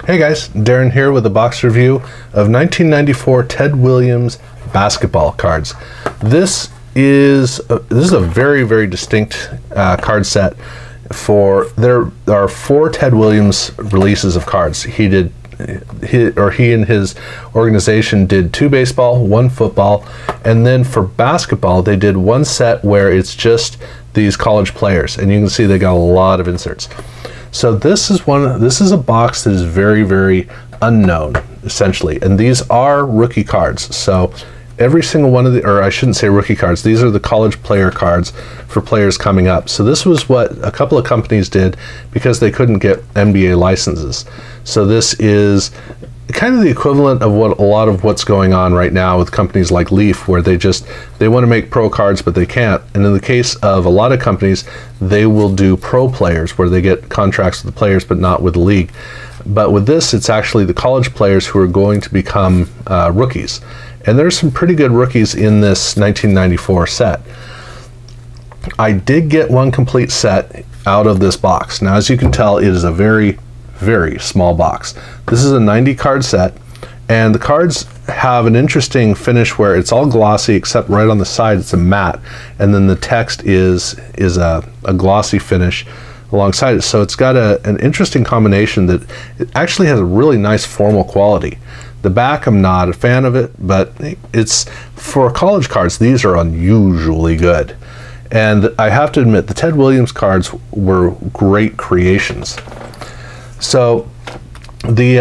Hey guys, Darren here with a box review of 1994 Ted Williams basketball cards. This is a very distinct card set. There are 4 Ted Williams releases of cards. He and his organization did 2 baseball, 1 football, and then for basketball they did 1 set where it's just these college players, and you can see they got a lot of inserts. So this is a box that is very unknown, essentially, and these are rookie cards. So every single one of or I shouldn't say rookie cards, these are the college player cards for players coming up. So this was what a couple of companies did because they couldn't get NBA licenses. So this is kind of the equivalent of what a lot of what's going on right now with companies like Leaf, where they want to make pro cards but they can't. And in the case of a lot of companies, they will do pro players where they get contracts with the players but not with the league. But with this, it's actually the college players who are going to become rookies. And there's some pretty good rookies in this 1994 set. I did get 1 complete set out of this box. Now, as you can tell, it is a very small box. This is a 90 card set, and the cards have an interesting finish where it's all glossy except right on the side it's a matte, and then the text is a glossy finish alongside it. So it's got an interesting combination that it actually has a really nice formal quality. The back, I'm not a fan of it, but it's for college cards, these are unusually good. And I have to admit, the Ted Williams cards were great creations. So the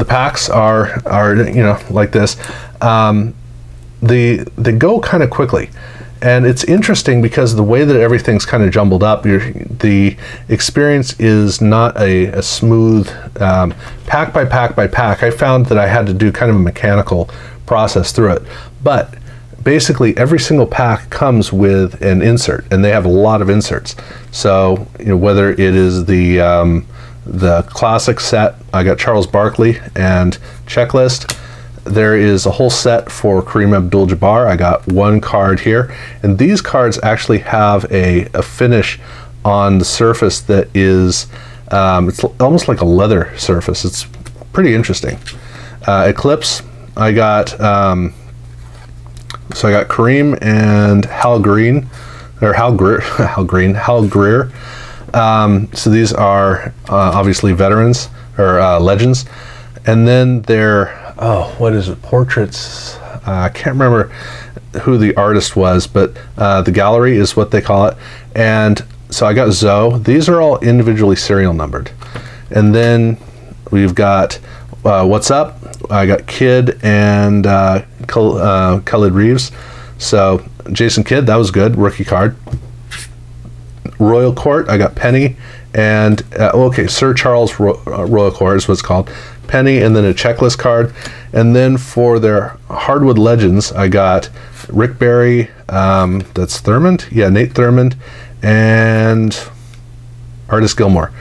packs are like this. They go kind of quickly, and it's interesting because the way that everything's kind of jumbled up, the experience is not a smooth pack by pack by pack. I found that I had to do kind of a mechanical process through it, but basically every single pack comes with an insert, and they have a lot of inserts. So whether it is the classic set, I got Charles Barkley and Checklist. There is a whole set for Kareem Abdul-Jabbar. I got 1 card here, and these cards actually have a finish on the surface that is it's almost like a leather surface. It's pretty interesting. Eclipse, I got so I got Kareem and Hal Greer. So these are obviously veterans or legends, and then they're what is it? Portraits. I can't remember who the artist was, but the gallery is what they call it. And so I got Zoe. These are all individually serial numbered, and then we've got What's Up. I got Kidd and Khalid Reeves. So Jason Kidd, that was good, rookie card. Royal Court, I got Penny and Sir Charles Royal Court is what it's called. Penny, and then a Checklist card. And then for their Hardwood Legends, I got Rick Barry, that's Thurmond, yeah, Nate Thurmond, and Artis Gilmore.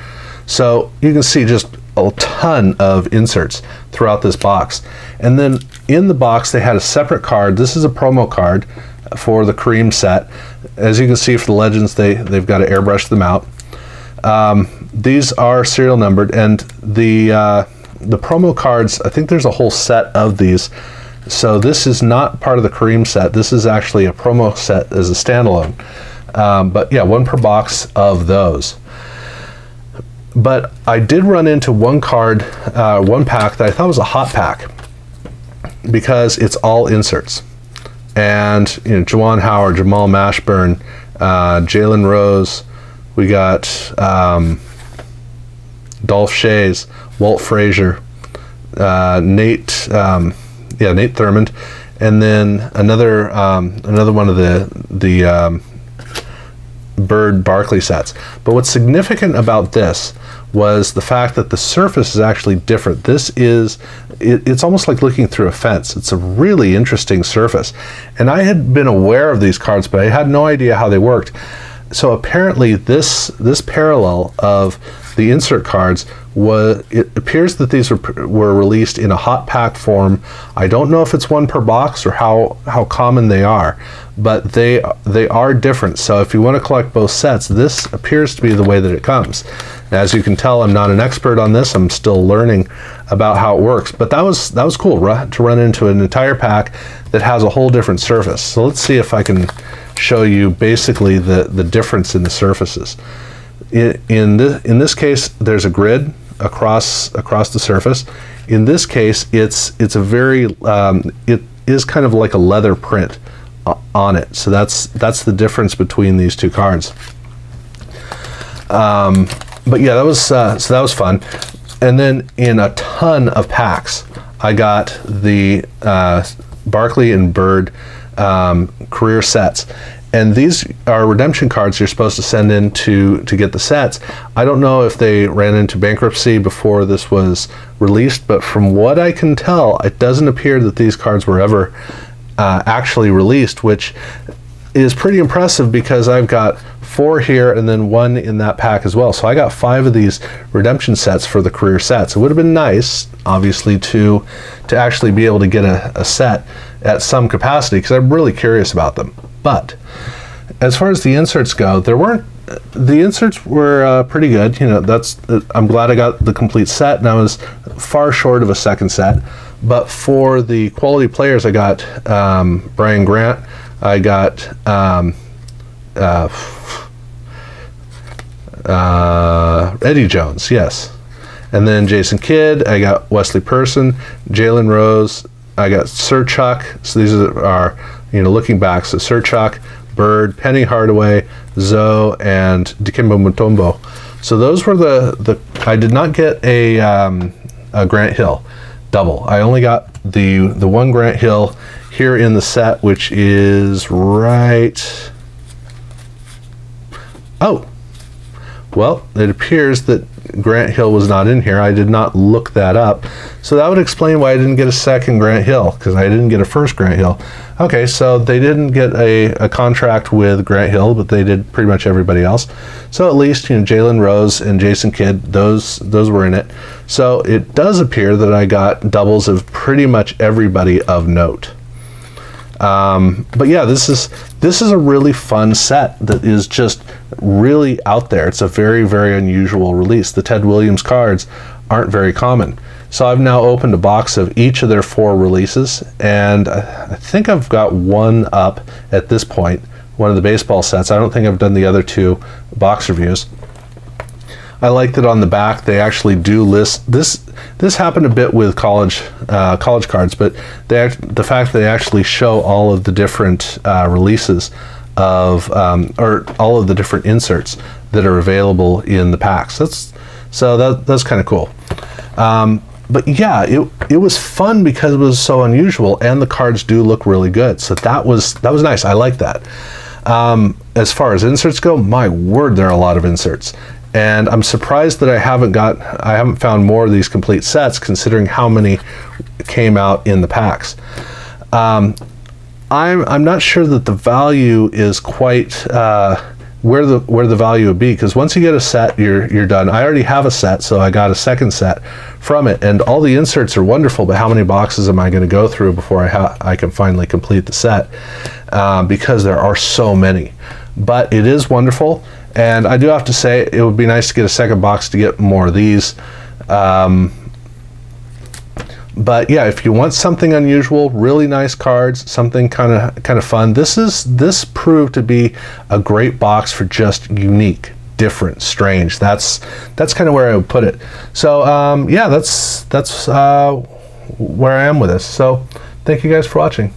So you can see just a ton of inserts throughout this box. And then in the box they had a separate card. This is a promo card for the Kareem set. As you can see, for the Legends, they've got to airbrush them out. These are serial numbered, and the promo cards, I think there's a whole set of these. So this is not part of the Kareem set. This is actually a promo set as a standalone. But yeah, 1 per box of those. But I did run into 1 card, 1 pack that I thought was a hot pack because it's all inserts. And Juwan Howard, Jamal Mashburn, Jalen Rose, we got Dolph Schayes, Walt Frazier, Nate Thurmond, and then another one of the Bird Barkley sets. But what's significant about this was the fact that the surface is actually different. It's almost like looking through a fence. It's a really interesting surface. And I had been aware of these cards, but I had no idea how they worked. So apparently this parallel of the insert cards, it appears that these were released in a hot pack form. I don't know if it's one per box or how common they are, but they are different. So if you want to collect both sets, this appears to be the way that it comes. As you can tell, I'm not an expert on this. I'm still learning about how it works, but that was cool to run into an entire pack that has a whole different surface. So let's see if I can show you basically the difference in the surfaces. In this case, there's a grid across the surface. In this case, it's a very it is kind of like a leather print on it. So that's the difference between these two cards. But yeah, that was so that was fun. And then in a ton of packs, I got the Barkley and Bird career sets. And these are redemption cards you're supposed to send in to get the sets. I don't know if they ran into bankruptcy before this was released, but from what I can tell, it doesn't appear that these cards were ever actually released, which is pretty impressive because I've got 4 here and then 1 in that pack as well. So I got 5 of these redemption sets for the career sets. It would have been nice, obviously, to actually be able to get a set at some capacity because I'm really curious about them. But as far as the inserts go, the inserts were pretty good. You know, I'm glad I got the complete set, and I was far short of a second set. But for the quality players, I got Brian Grant, I got Eddie Jones, yes, and then Jason Kidd, I got Wesley Person, Jalen Rose, I got Sir Chuck. So these are looking back, so Sir Chuck, Bird, Penny Hardaway, Zoe, and Dikembe Mutombo. So those were I did not get a Grant Hill double. I only got the one Grant Hill here in the set, which is right. Oh, well, it appears that Grant Hill was not in here. I did not look that up. So that would explain why I didn't get a second Grant Hill, because I didn't get a first Grant Hill. Okay, so they didn't get a contract with Grant Hill, but they did pretty much everybody else. So at least, Jalen Rose and Jason Kidd, those were in it. So it does appear that I got doubles of pretty much everybody of note. But yeah, this is a really fun set that is just really out there. It's a very, very unusual release. The Ted Williams cards aren't very common. So I've now opened a box of each of their 4 releases, and I think I've got one up at this point, one of the baseball sets. I don't think I've done the other 2 box reviews. I like that on the back they actually do list this. This happened a bit with college cards, but the fact that they actually show all of the different releases of or all of the different inserts that are available in the packs. That's kind of cool. But yeah, it was fun because it was so unusual, and the cards do look really good. So that was nice. I like that. As far as inserts go, my word, there are a lot of inserts. And I'm surprised that I haven't found more of these complete sets, considering how many came out in the packs. I'm not sure that the value is quite where the value would be, because once you get a set, you're done. I already have a set, so I got a second set from it, and all the inserts are wonderful. But how many boxes am I going to go through before I can finally complete the set? Because there are so many. But it is wonderful. And I do have to say, it would be nice to get a second box to get more of these. But yeah, if you want something unusual, really nice cards, something kind of fun, this proved to be a great box for just unique, different, strange. That's kind of where I would put it. So yeah, that's where I am with this. So thank you guys for watching.